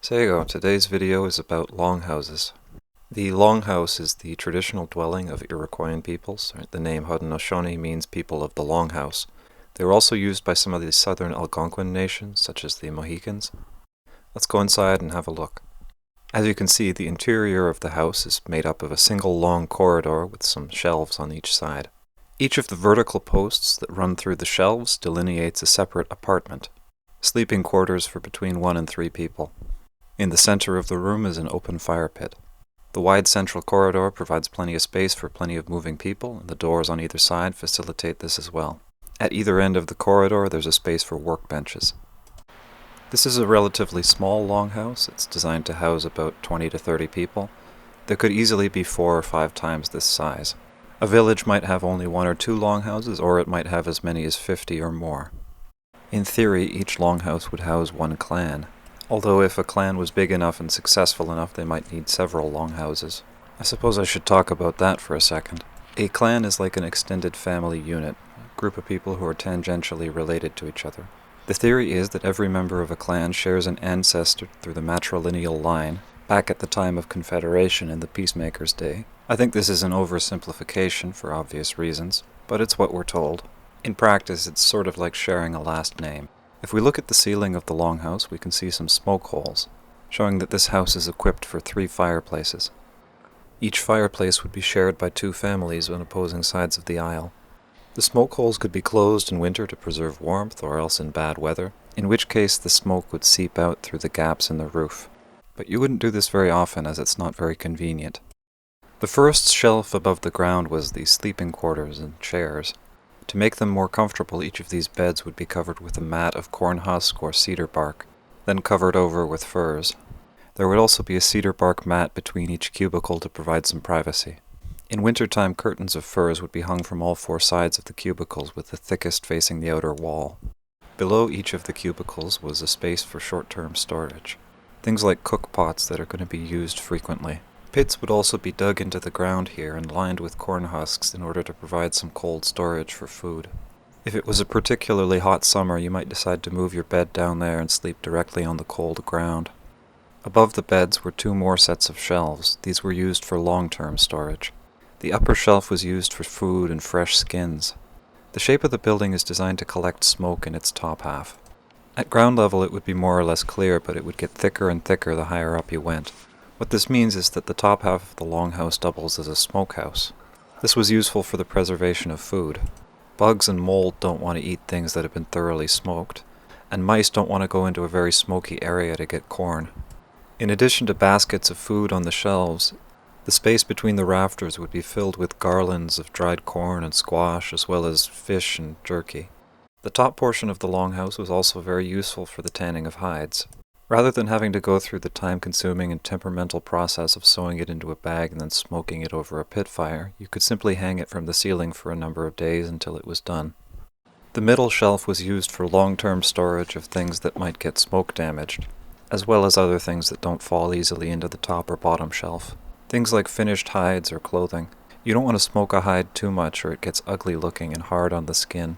Sego, today's video is about longhouses. The longhouse is the traditional dwelling of Iroquoian peoples. The name Haudenosaunee means people of the longhouse. They were also used by some of the southern Algonquin nations, such as the Mohicans. Let's go inside and have a look. As you can see, the interior of the house is made up of a single long corridor with some shelves on each side. Each of the vertical posts that run through the shelves delineates a separate apartment, sleeping quarters for between 1 and 3 people. In the center of the room is an open fire pit. The wide central corridor provides plenty of space for plenty of moving people, and the doors on either side facilitate this as well. At either end of the corridor there's a space for workbenches. This is a relatively small longhouse. It's designed to house about 20 to 30 people. There could easily be 4 or 5 times this size. A village might have only 1 or 2 longhouses, or it might have as many as 50 or more. In theory, each longhouse would house 1 clan. Although if a clan was big enough and successful enough, they might need several longhouses. I suppose I should talk about that for a second. A clan is like an extended family unit, a group of people who are tangentially related to each other. The theory is that every member of a clan shares an ancestor through the matrilineal line, back at the time of Confederation in the Peacemaker's Day. I think this is an oversimplification for obvious reasons, but it's what we're told. In practice, it's sort of like sharing a last name. If we look at the ceiling of the longhouse, we can see some smoke holes, showing that this house is equipped for 3 fireplaces. Each fireplace would be shared by 2 families on opposing sides of the aisle. The smoke holes could be closed in winter to preserve warmth, or else in bad weather, in which case the smoke would seep out through the gaps in the roof. But you wouldn't do this very often, as it's not very convenient. The first shelf above the ground was the sleeping quarters and chairs. To make them more comfortable, each of these beds would be covered with a mat of corn husk or cedar bark, then covered over with furs. There would also be a cedar bark mat between each cubicle to provide some privacy. In wintertime, curtains of furs would be hung from all 4 sides of the cubicles, with the thickest facing the outer wall. Below each of the cubicles was a space for short-term storage. Things like cook pots that are going to be used frequently. Pits would also be dug into the ground here and lined with corn husks in order to provide some cold storage for food. If it was a particularly hot summer, you might decide to move your bed down there and sleep directly on the cold ground. Above the beds were 2 more sets of shelves. These were used for long-term storage. The upper shelf was used for food and fresh skins. The shape of the building is designed to collect smoke in its top half. At ground level it would be more or less clear, but it would get thicker and thicker the higher up you went. What this means is that the top half of the longhouse doubles as a smokehouse. This was useful for the preservation of food. Bugs and mold don't want to eat things that have been thoroughly smoked, and mice don't want to go into a very smoky area to get corn. In addition to baskets of food on the shelves, the space between the rafters would be filled with garlands of dried corn and squash, as well as fish and jerky. The top portion of the longhouse was also very useful for the tanning of hides. Rather than having to go through the time-consuming and temperamental process of sewing it into a bag and then smoking it over a pit fire, you could simply hang it from the ceiling for a number of days until it was done. The middle shelf was used for long-term storage of things that might get smoke damaged, as well as other things that don't fall easily into the top or bottom shelf. Things like finished hides or clothing. You don't want to smoke a hide too much or it gets ugly looking and hard on the skin.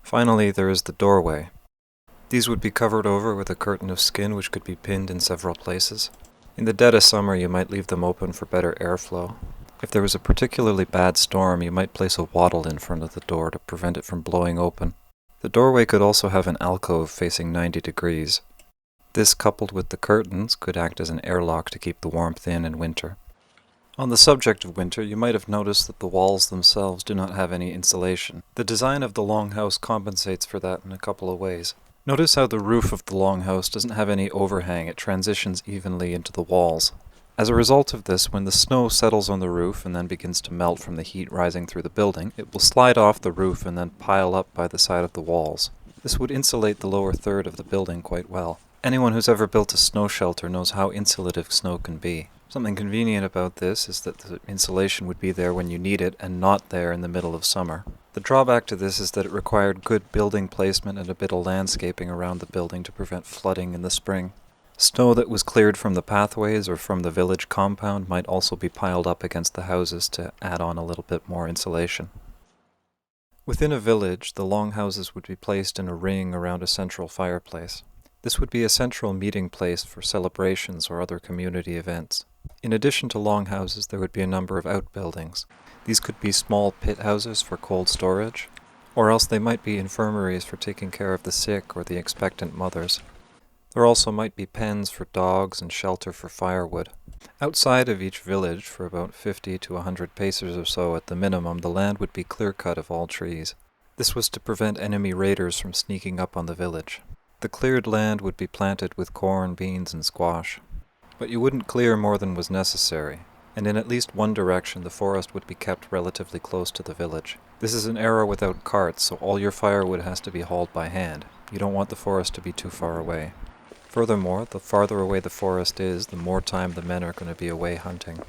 Finally, there is the doorway. These would be covered over with a curtain of skin which could be pinned in several places. In the dead of summer you might leave them open for better airflow. If there was a particularly bad storm, you might place a wattle in front of the door to prevent it from blowing open. The doorway could also have an alcove facing 90 degrees. This, coupled with the curtains, could act as an airlock to keep the warmth in winter. On the subject of winter, you might have noticed that the walls themselves do not have any insulation. The design of the longhouse compensates for that in a couple of ways. Notice how the roof of the longhouse doesn't have any overhang. It transitions evenly into the walls. As a result of this, when the snow settles on the roof and then begins to melt from the heat rising through the building, it will slide off the roof and then pile up by the side of the walls. This would insulate the lower third of the building quite well. Anyone who's ever built a snow shelter knows how insulative snow can be. Something convenient about this is that the insulation would be there when you need it and not there in the middle of summer. The drawback to this is that it required good building placement and a bit of landscaping around the building to prevent flooding in the spring. Snow that was cleared from the pathways or from the village compound might also be piled up against the houses to add on a little bit more insulation. Within a village, the longhouses would be placed in a ring around a central fireplace. This would be a central meeting place for celebrations or other community events. In addition to longhouses, there would be a number of outbuildings. These could be small pit houses for cold storage, or else they might be infirmaries for taking care of the sick or the expectant mothers. There also might be pens for dogs and shelter for firewood. Outside of each village, for about 50 to 100 paces or so at the minimum, the land would be clear-cut of all trees. This was to prevent enemy raiders from sneaking up on the village. The cleared land would be planted with corn, beans, and squash. But you wouldn't clear more than was necessary, and in at least one direction the forest would be kept relatively close to the village. This is an era without carts, so all your firewood has to be hauled by hand. You don't want the forest to be too far away. Furthermore, the farther away the forest is, the more time the men are going to be away hunting.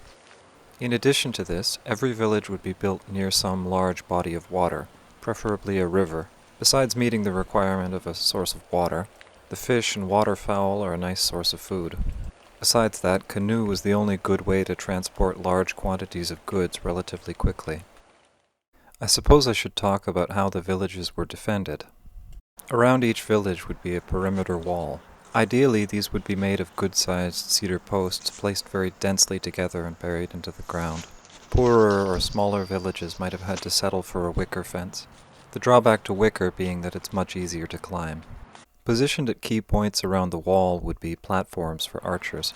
In addition to this, every village would be built near some large body of water, preferably a river. Besides meeting the requirement of a source of water, the fish and waterfowl are a nice source of food. Besides that, canoe was the only good way to transport large quantities of goods relatively quickly. I suppose I should talk about how the villages were defended. Around each village would be a perimeter wall. Ideally, these would be made of good-sized cedar posts placed very densely together and buried into the ground. Poorer or smaller villages might have had to settle for a wicker fence. The drawback to wicker being that it's much easier to climb. Positioned at key points around the wall would be platforms for archers.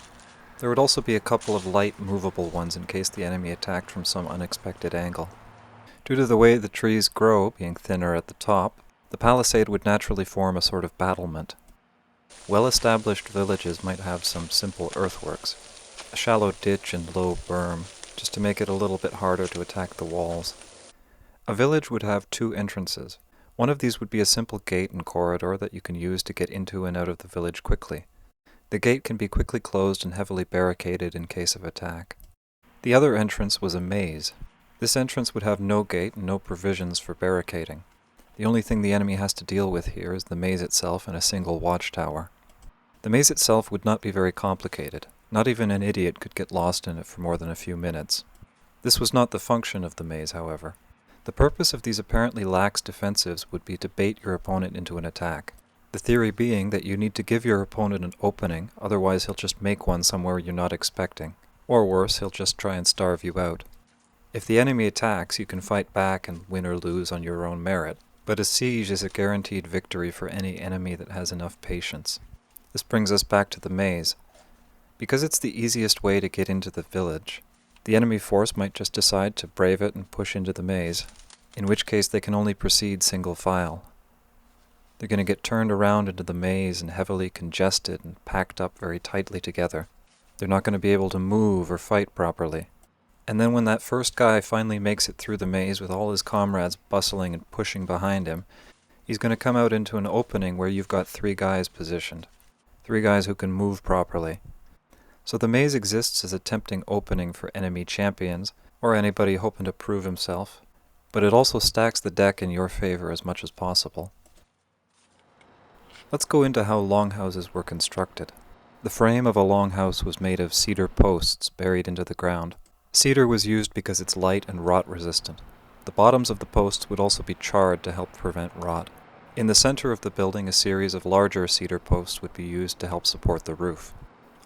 There would also be a couple of light, movable ones in case the enemy attacked from some unexpected angle. Due to the way the trees grow, being thinner at the top, the palisade would naturally form a sort of battlement. Well-established villages might have some simple earthworks, a shallow ditch and low berm, just to make it a little bit harder to attack the walls. A village would have two entrances. One of these would be a simple gate and corridor that you can use to get into and out of the village quickly. The gate can be quickly closed and heavily barricaded in case of attack. The other entrance was a maze. This entrance would have no gate and no provisions for barricading. The only thing the enemy has to deal with here is the maze itself and a single watchtower. The maze itself would not be very complicated. Not even an idiot could get lost in it for more than a few minutes. This was not the function of the maze, however. The purpose of these apparently lax defensives would be to bait your opponent into an attack. The theory being that you need to give your opponent an opening, otherwise he'll just make one somewhere you're not expecting. Or worse, he'll just try and starve you out. If the enemy attacks, you can fight back and win or lose on your own merit, but a siege is a guaranteed victory for any enemy that has enough patience. This brings us back to the maze. Because it's the easiest way to get into the village, the enemy force might just decide to brave it and push into the maze, in which case they can only proceed single file. They're going to get turned around into the maze and heavily congested and packed up very tightly together. They're not going to be able to move or fight properly. And then when that first guy finally makes it through the maze with all his comrades bustling and pushing behind him, he's going to come out into an opening where you've got 3 guys positioned. 3 guys who can move properly. So the maze exists as a tempting opening for enemy champions, or anybody hoping to prove himself, but it also stacks the deck in your favor as much as possible. Let's go into how longhouses were constructed. The frame of a longhouse was made of cedar posts buried into the ground. Cedar was used because it's light and rot resistant. The bottoms of the posts would also be charred to help prevent rot. In the center of the building, a series of larger cedar posts would be used to help support the roof.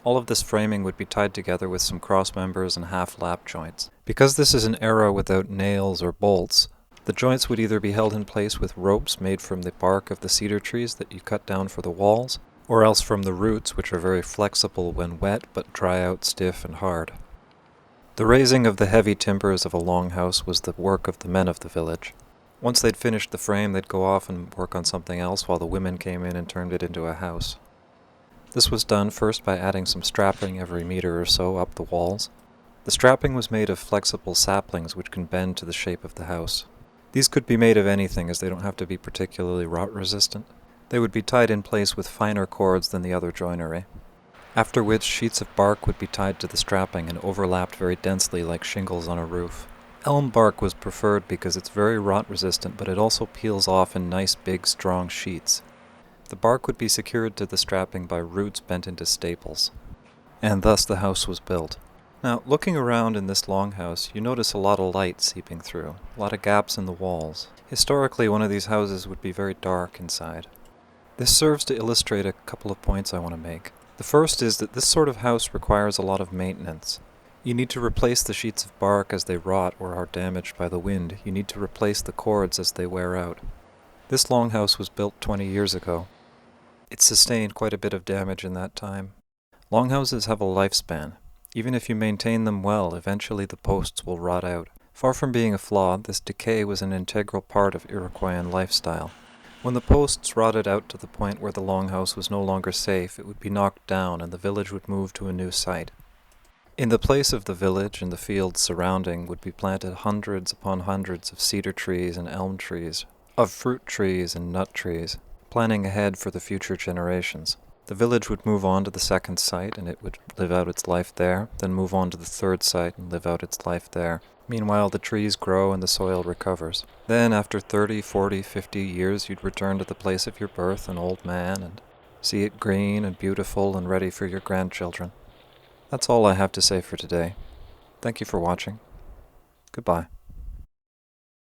All of this framing would be tied together with some cross members and half-lap joints. Because this is an era without nails or bolts, the joints would either be held in place with ropes made from the bark of the cedar trees that you cut down for the walls, or else from the roots, which are very flexible when wet but dry out stiff and hard. The raising of the heavy timbers of a longhouse was the work of the men of the village. Once they'd finished the frame, they'd go off and work on something else while the women came in and turned it into a house. This was done first by adding some strapping every meter or so up the walls. The strapping was made of flexible saplings which can bend to the shape of the house. These could be made of anything as they don't have to be particularly rot resistant. They would be tied in place with finer cords than the other joinery. After which sheets of bark would be tied to the strapping and overlapped very densely like shingles on a roof. Elm bark was preferred because it's very rot resistant, but it also peels off in nice big strong sheets. The bark would be secured to the strapping by roots bent into staples. And thus the house was built. Now, looking around in this longhouse, you notice a lot of light seeping through, a lot of gaps in the walls. Historically, one of these houses would be very dark inside. This serves to illustrate a couple of points I want to make. The first is that this sort of house requires a lot of maintenance. You need to replace the sheets of bark as they rot or are damaged by the wind. You need to replace the cords as they wear out. This longhouse was built 20 years ago. It sustained quite a bit of damage in that time. Longhouses have a lifespan. Even if you maintain them well, eventually the posts will rot out. Far from being a flaw, this decay was an integral part of Iroquoian lifestyle. When the posts rotted out to the point where the longhouse was no longer safe, it would be knocked down and the village would move to a new site. In the place of the village and the fields surrounding would be planted hundreds upon hundreds of cedar trees and elm trees, of fruit trees and nut trees, planning ahead for the future generations. The village would move on to the second site and it would live out its life there, then move on to the third site and live out its life there. Meanwhile, the trees grow and the soil recovers. Then, after 30, 40, 50 years, you'd return to the place of your birth, an old man, and see it green and beautiful and ready for your grandchildren. That's all I have to say for today. Thank you for watching. Goodbye.